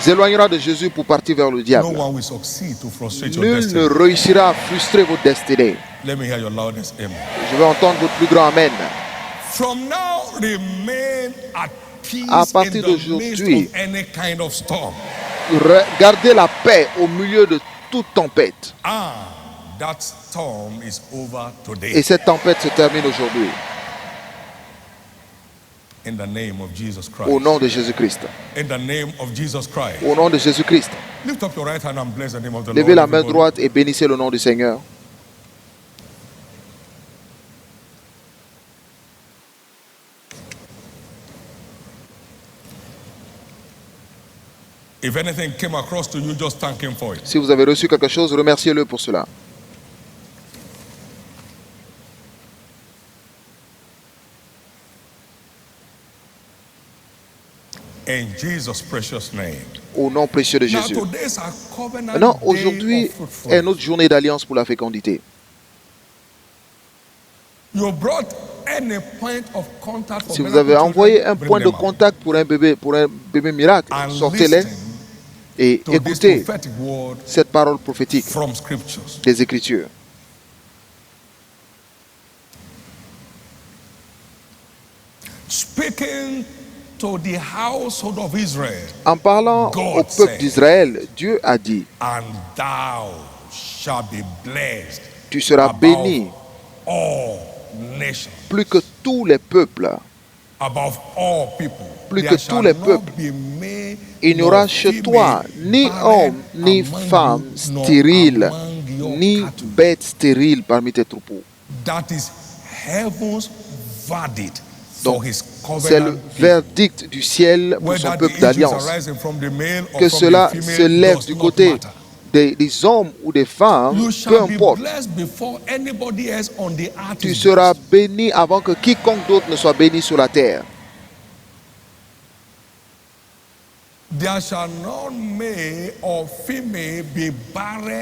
éloignera de Jésus pour partir vers le diable. Nul ne réussira à frustrer votre destinée. Je vais entendre votre plus grand Amen. À partir d'aujourd'hui, gardez la paix au milieu de toute tempête. Et cette tempête se termine aujourd'hui. Au nom de Jésus-Christ. Au nom de Jésus-Christ. Levez la main droite et bénissez le nom du Seigneur. Si vous avez reçu quelque chose, remerciez-le pour cela. In Jesus' precious name. Au nom précieux de Jésus. Maintenant, aujourd'hui est notre journée d'alliance pour la fécondité. Si vous avez envoyé un point de contact pour un bébé miracle, sortez-les et écoutez cette parole prophétique des Écritures. En parlant au peuple d'Israël, Dieu a dit, tu seras béni plus que tous les peuples. Plus que tous les peuples. Il n'y aura chez toi ni homme, ni femme stérile, ni bête stérile parmi tes troupeaux. Donc, c'est le verdict du ciel pour son peuple d'alliance. Que cela se lève du côté des hommes ou des femmes, peu importe. Tu seras béni avant que quiconque d'autre ne soit béni sur la terre.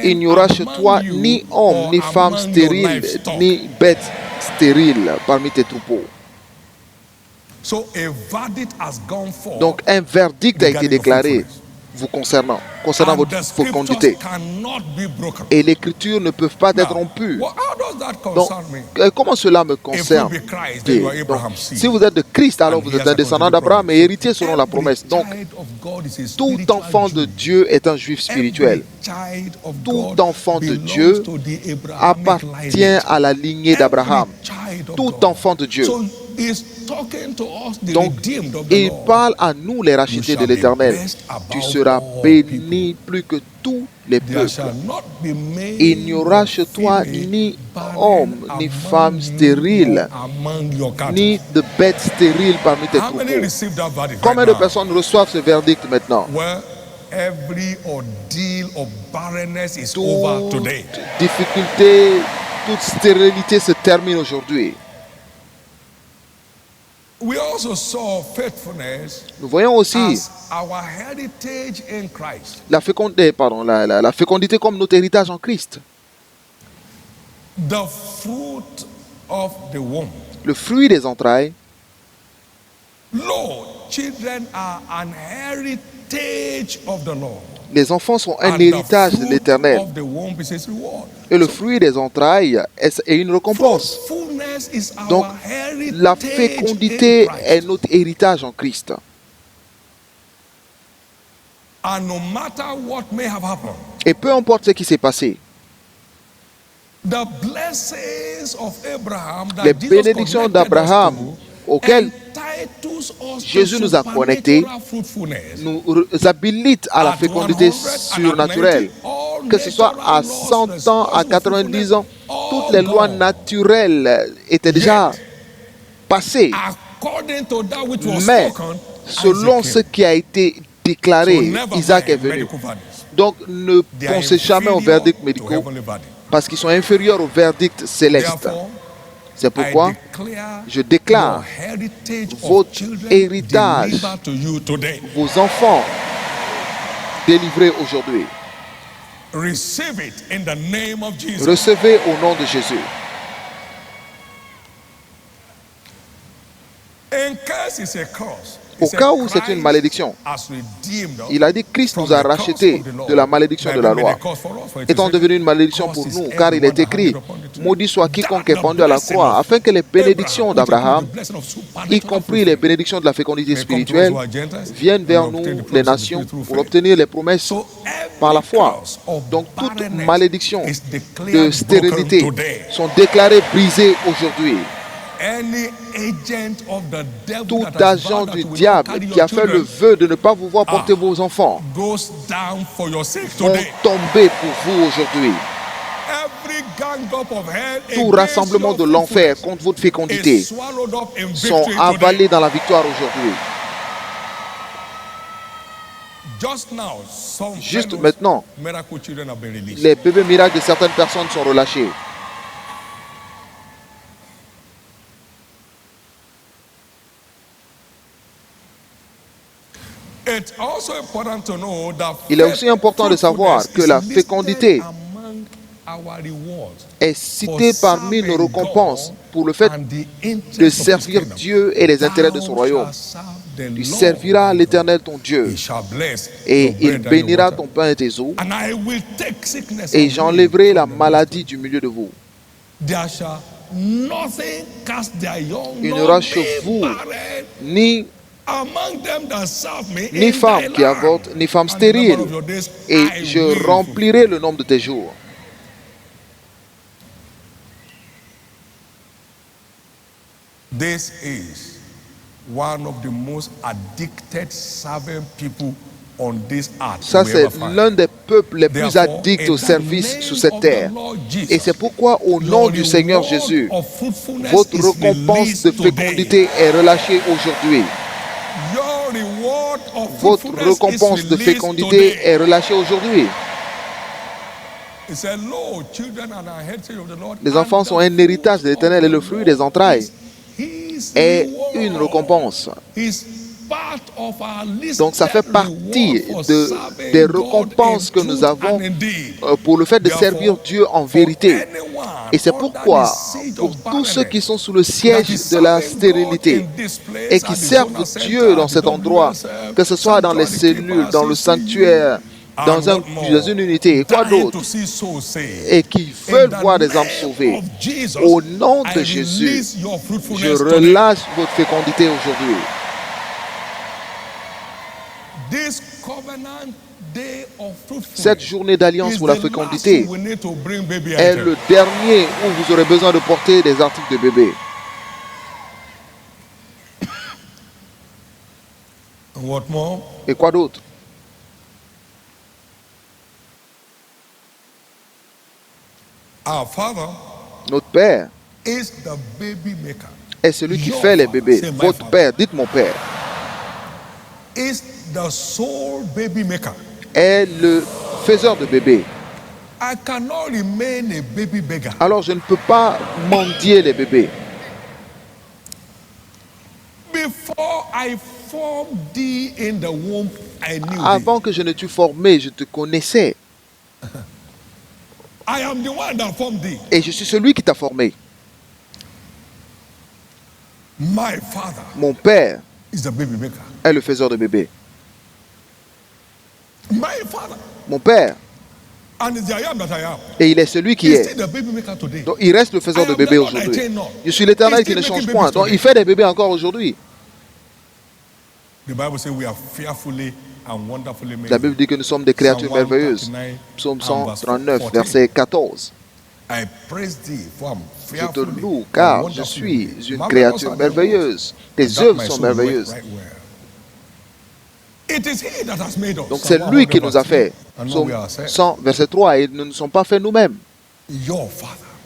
Il n'y aura chez toi ni homme, ni femme stérile, ni bête stérile parmi tes troupeaux. Donc un verdict a été déclaré vous concernant votre fécondité. Et l'écriture ne peuvent pas être rompues. Donc, comment cela me concerne? Donc, si vous êtes de Christ, alors vous êtes un descendant d'Abraham et héritier selon la promesse. Donc, tout enfant de Dieu est un juif spirituel. Tout enfant de Dieu appartient à la lignée d'Abraham. Tout enfant de Dieu. Donc, il parle à nous, les rachetés de l'Éternel. Tu seras béni plus que tous les peuples. Il n'y aura chez toi ni homme, ni femme stérile, ni de bêtes stériles parmi tes troupeaux. Combien de personnes reçoivent ce verdict maintenant? Toute difficulté, toute stérilité se termine aujourd'hui. Nous voyons aussi la fécondité comme notre héritage en Christ. Le fruit des entrailles. Les enfants sont un héritage de l'Éternel. Et le fruit des entrailles est une récompense. Donc, la fécondité est notre héritage en Christ. Et peu importe ce qui s'est passé, les bénédictions d'Abraham auxquelles Jésus nous a connectés nous habilitent à la fécondité surnaturelle. Que ce soit à 100 ans, à 90 ans, toutes les lois naturelles étaient déjà passées. Mais selon ce qui a été déclaré, Isaac est venu. Donc ne pensez jamais aux verdicts médicaux parce qu'ils sont inférieurs aux verdicts célestes. C'est pourquoi je déclare votre héritage, vos enfants délivrés aujourd'hui. Recevez au nom de Jésus. Au cas où c'est une malédiction, il a dit que Christ nous a rachetés de la malédiction de la loi, étant devenu une malédiction pour nous, car il est écrit, maudit soit quiconque est pendu à la croix, afin que les bénédictions d'Abraham, y compris les bénédictions de la fécondité spirituelle, viennent vers nous, les nations, pour obtenir les promesses par la foi. Donc toute malédiction de stérilité sont déclarées brisées aujourd'hui. Tout agent du diable qui a fait le vœu de ne pas vous voir porter vos enfants vont tomber pour vous aujourd'hui. Tout rassemblement de l'enfer contre votre fécondité sont avalés dans la victoire aujourd'hui. Juste maintenant, les bébés miracles de certaines personnes sont relâchés. Il est aussi important de savoir que la fécondité est citée parmi nos récompenses pour le fait de servir Dieu et les intérêts de son royaume. Tu serviras l'Éternel ton Dieu et il bénira ton pain et tes eaux et j'enlèverai la maladie du milieu de vous. Il n'y aura chez vous ni femme qui avorte, ni femme stérile, et je remplirai le nombre de tes jours. This is one of the most addicted servant people on this earth. Ça, c'est l'un des peuples les plus addicts au service sur cette terre. Et c'est pourquoi, au nom du Seigneur Jésus, votre récompense de fécondité est relâchée aujourd'hui. Votre récompense de fécondité est relâchée aujourd'hui. Les enfants sont un héritage de l'Éternel et le fruit des entrailles est une récompense. Donc ça fait partie des récompenses que nous avons pour le fait de servir Dieu en vérité. Et c'est pourquoi, pour tous ceux qui sont sous le siège de la stérilité et qui servent Dieu dans cet endroit, que ce soit dans les cellules, dans le sanctuaire, dans une unité, et quoi d'autre, et qui veulent voir des âmes sauvées, au nom de Jésus, je relâche votre fécondité aujourd'hui. Cette journée d'alliance pour la fécondité est le dernier où vous aurez besoin de porter des articles de bébé. Et quoi d'autre? Notre Père est celui qui fait les bébés. Votre Père, dites mon Père, est le faiseur de bébés. Alors je ne peux pas mendier les bébés. Avant que je ne t'eût formé, je te connaissais. Et je suis celui qui t'a formé. Mon Père est le faiseur de bébés. Mon Père, et il est celui qui est. Donc il reste le faiseur de bébés aujourd'hui. Je suis l'Éternel qui ne change point. Donc il fait des bébés encore aujourd'hui. La Bible dit que nous sommes des créatures merveilleuses. Psaume 139, verset 14. Je te loue car je suis une créature merveilleuse. Tes œuvres sont merveilleuses. Donc c'est lui qui nous a fait. Psaume 100, verset 3. Et nous ne sommes pas faits nous-mêmes.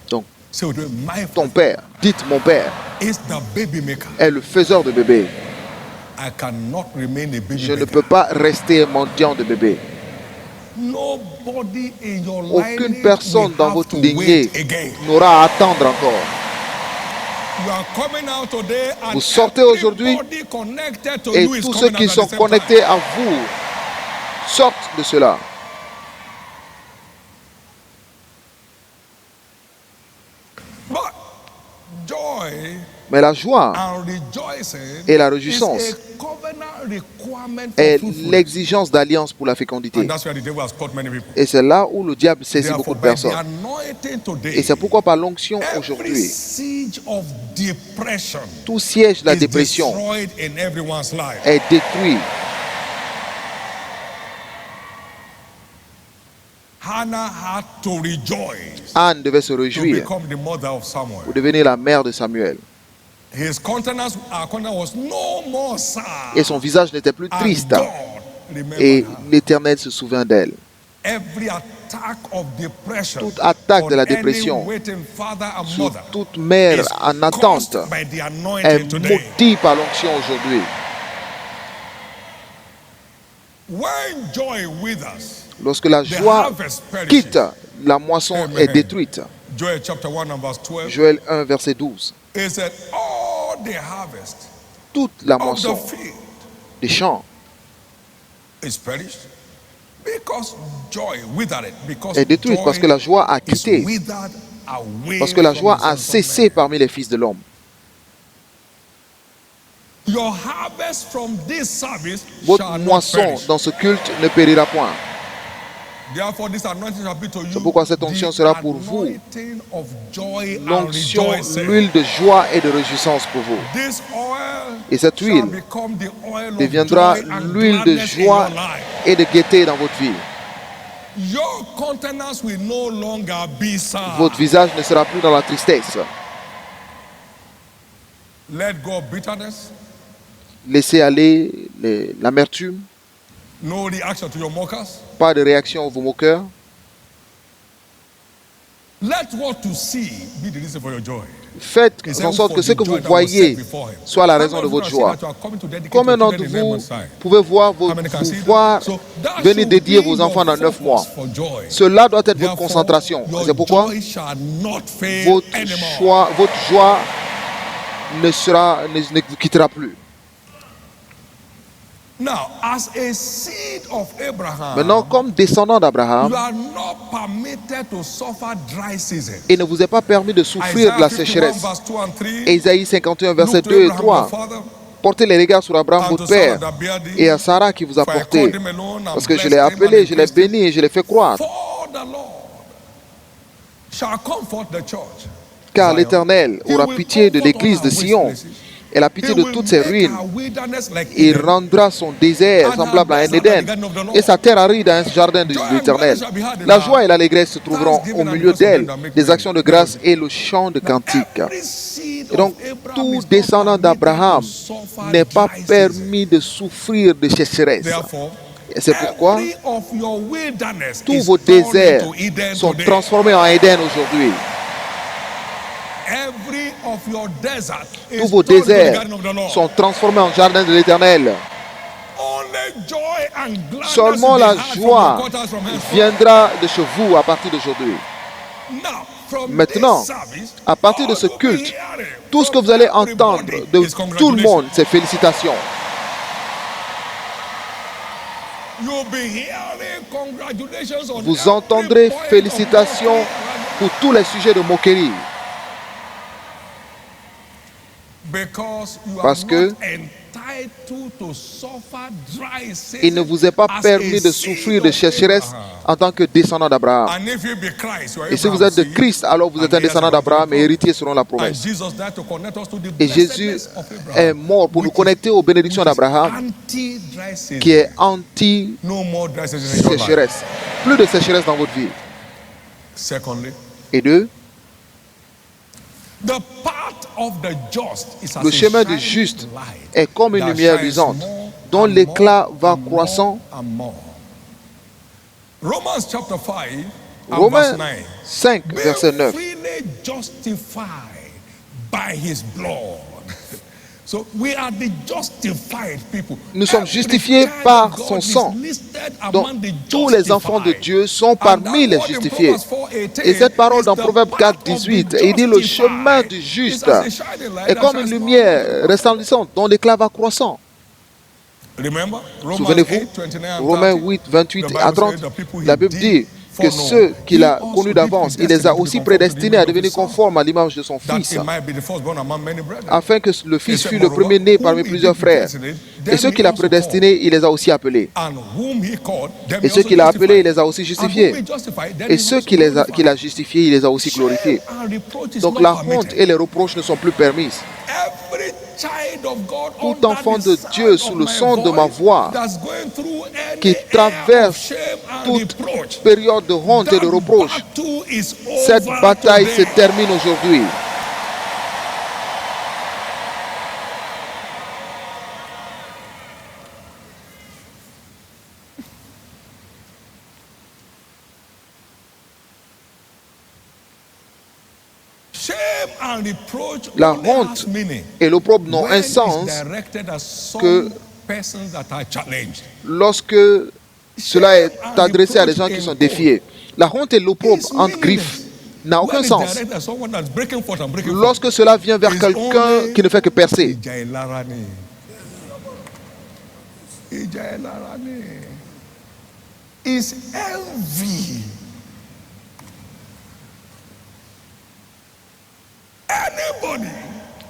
Donc, ton Père, dites mon Père, est le faiseur de bébés. Je ne peux pas rester mendiant de bébé. Aucune personne dans votre lignée n'aura à attendre encore. Vous sortez aujourd'hui et tous ceux qui sont connectés à vous sortent de cela. Mais la joie et la réjouissance est l'exigence d'alliance pour la fécondité. Et c'est là où le diable saisit beaucoup de personnes. Et c'est pourquoi par l'onction aujourd'hui, tout siège de la dépression est détruit. Anne devait se réjouir pour devenir la mère de Samuel. Et son visage n'était plus triste. Et l'Éternel se souvint d'elle. Toute attaque de la dépression sur toute mère en attente est maudite par l'onction aujourd'hui. Lorsque la joie quitte, la moisson est détruite. Joël 1, verset 12. Toute la moisson des champs est détruite parce que la joie a quitté, parce que la joie a cessé parmi les fils de l'homme. Votre moisson dans ce culte ne périra point. C'est pourquoi cette onction sera pour vous l'onction, l'huile de joie et de réjouissance pour vous. Et cette huile deviendra l'huile de joie et de gaieté dans votre vie. Votre visage ne sera plus dans la tristesse. Laissez aller l'amertume. Pas de réaction à vos moqueurs. Faites en sorte que ce que vous voyez soit la raison de votre joie. Combien d'entre vous pouvez voir venir dédier vos enfants dans 9 mois? Cela doit être votre concentration. C'est pourquoi votre joie ne vous quittera plus. Maintenant, comme descendant d'Abraham, il ne vous est pas permis de souffrir de la sécheresse. Isaïe 51, versets 2 et 3. Portez les regards sur Abraham, votre père, et à Sarah qui vous a porté. Parce que je l'ai appelé, je l'ai béni et je l'ai fait croître. Car l'Éternel aura pitié de l'église de Sion et la pitié de toutes ses ruines. Il rendra son désert semblable à un Éden et sa terre aride à un jardin de l'Éternel. La joie et l'allégresse se trouveront au milieu d'elle, des actions de grâce et le chant de cantiques. Et donc, tout descendant d'Abraham n'est pas permis de souffrir de sécheresse. Et c'est pourquoi tous vos déserts sont transformés en Éden aujourd'hui. Tous vos déserts sont transformés en jardin de l'Éternel. Seulement la joie viendra de chez vous à partir d'aujourd'hui. Maintenant, à partir de ce culte, tout ce que vous allez entendre de tout le monde, c'est félicitations. Vous entendrez félicitations pour tous les sujets de moquerie. Parce que il ne vous est pas permis de souffrir de sécheresse en tant que descendant d'Abraham. Et si vous êtes de Christ, alors vous êtes un descendant d'Abraham et héritier selon la promesse. Et Jésus est mort pour nous connecter aux bénédictions d'Abraham, qui est anti-sécheresse. Plus de sécheresse dans votre vie. Et deux, le chemin du juste est comme une lumière luisante, dont l'éclat va croissant. Romains 5, verset 9. Nous sommes justifiés par son sang. Donc, tous les enfants de Dieu sont parmi les justifiés. Et cette parole dans Proverbe 4, 18, il dit le chemin du juste est comme une lumière resplendissante dont l'éclat va croissant. Souvenez-vous, Romains 8, 28 à 30, la Bible dit que ceux qu'il a connus d'avance, il les a aussi prédestinés à devenir conformes à l'image de son Fils, afin que le Fils fût le premier-né parmi plusieurs frères. Et ceux qu'il a prédestinés, il les a aussi appelés. Et ceux qu'il a appelés, il les a aussi justifiés. Et ceux qu'il a justifiés, il les a aussi glorifiés. Donc la honte et les reproches ne sont plus permises. Tout enfant de Dieu sous le son de ma voix qui traverse toute période de honte et de reproche, cette bataille se termine aujourd'hui. La honte et l'opprobre n'ont un sens que lorsque cela est adressé à des gens qui sont défiés. La honte et l'opprobre entre griffes n'a aucun sens lorsque cela vient vers quelqu'un qui ne fait que percer. Is envy.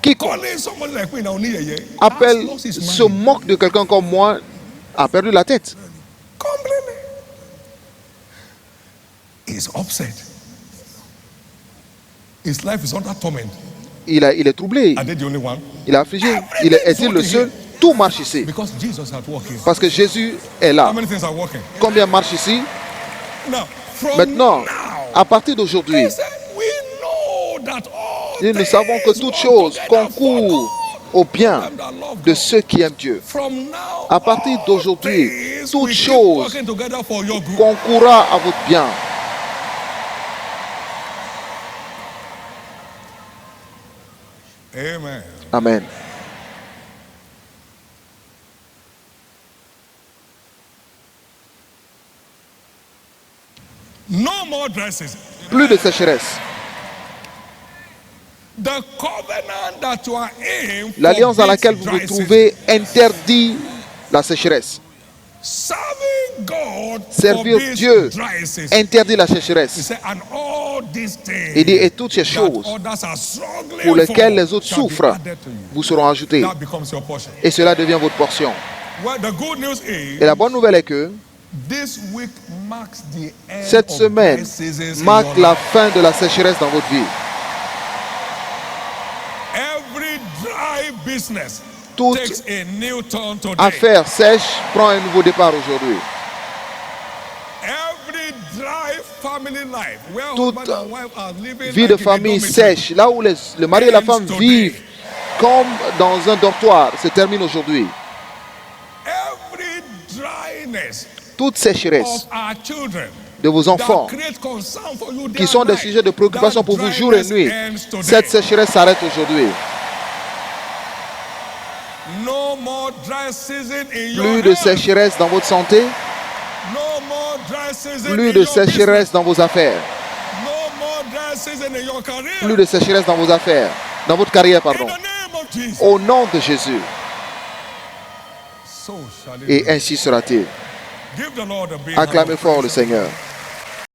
Quiconque appelle, se moque de quelqu'un comme moi, a perdu la tête. Il est troublé. Il est affligé. Est-il le seul? Tout marche ici. Parce que Jésus est là. Combien marche ici? Maintenant, à partir d'aujourd'hui, nous savons que toute chose concourt au bien de ceux qui aiment Dieu. À partir d'aujourd'hui, toute chose concourra à votre bien. Amen. Amen. No more dresses. Plus de sécheresse. L'alliance dans laquelle vous vous trouvez interdit la sécheresse. Serving God Servir forbids Dieu dry season. interdit la He sécheresse. said, and all these things Il dit, et toutes ces that choses others are struggling pour lesquelles les for autres shall be souffrent added to you. vous seront ajoutées. That becomes your portion. Et cela devient votre portion. Well, the good news is, Et la bonne nouvelle est que this week marks the end cette of semaine dry seasons in marque your la life. fin de la sécheresse dans votre vie. Every dry business Toute takes a new turn today. affaire sèche prend un nouveau départ aujourd'hui. Every dry family life, where Toute husband and wife are living vie like de in a famille dormitory, sèche, là où le mari et la femme vivent comme dans un dortoir, se termine aujourd'hui. every dryness Toute sécheresse of our children de vos enfants, that create concern for you day qui sont and des night, sujets de préoccupation that pour vous jour et dryness nuit, ends today. cette sécheresse s'arrête aujourd'hui. No more dry season in Plus your de health. sécheresse dans votre santé, No more dry season plus in de your business. sécheresse dans vos affaires, No more dry season in your career. plus de sécheresse dans vos affaires, dans votre carrière, In pardon. the name of Jesus. Au nom de Jésus. So shall it Et be. ainsi sera-t-il. Give the Lord a big Acclamez hand of fort le praise. Seigneur.